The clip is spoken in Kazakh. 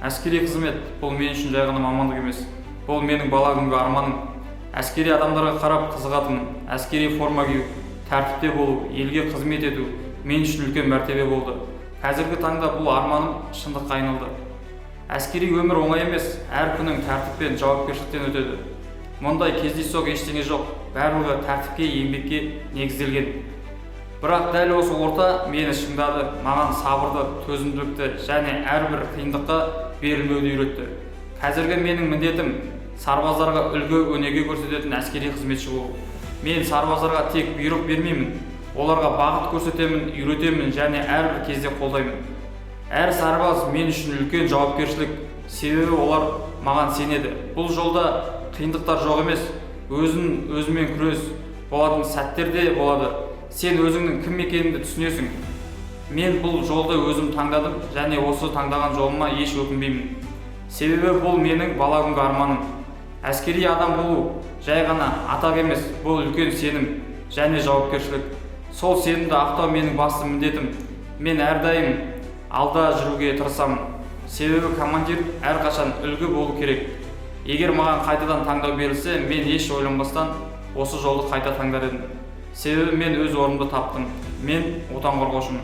Әскери қызмет бұл мен үшін жай ғана мамандық емес. Бұл менің бала күнгі арманым. Әскери адамдарға қарап қызығатынмын. Әскери форма кию, тәртіпте болу, елге қызмет ету мен үшін үлкен мәртебе болды. Қазіргі таңда бұл арманым шындыққа айналды. Әскери өмір оңай емес, әр күнің тәртіп пен жауапкершіліктен өтеді. Мұндай кездейсоқ ештеңе жоқ, барлығы тәртіпке, еңбекке негізделген. Бірақ дәл осы орта мені шыңдады, маған сабырды, төзімділікті және әрбір қиындыққа берілмеуді үйретті. Қазіргі менің міндетім сарбаздарға үлгі өнеге көрсететін әскери қызметші болу. Мен сарбаздарға тек бұйрық бермеймін, оларға бағыт көрсетемін, үйретемін және әрбір кезде қолдаймын. Әр сарбаз мен үшін үлкен жауапкершілік, себебі олар маған сенеді. Бұл жолда қиындықтар жоқ емес, өзімен күрес болатын сәттер де болады. Сен өзіңнің кім екеніңді түсінесің. Мен бұл жолды өзім таңдадым және осы таңдаған жолыма еш өкінбеймін. Себебі бұл менің бала күнгі арманым. Әскери адам болу жай ғана атақ емес, бұл үлкен сенім және жауапкершілік. Сол сенімді ақтау менің басты міндетім. Мен әрдайым алда жүруге тырысамын. Себебі командир әрқашан үлгі болу керек. Егер маған қайтадан таңдау берілсе, мен еш ойланбастан осы жолды қайта таңдар едім. Себебі мен өз орнымды таптым. Мен отан қорғаушымын.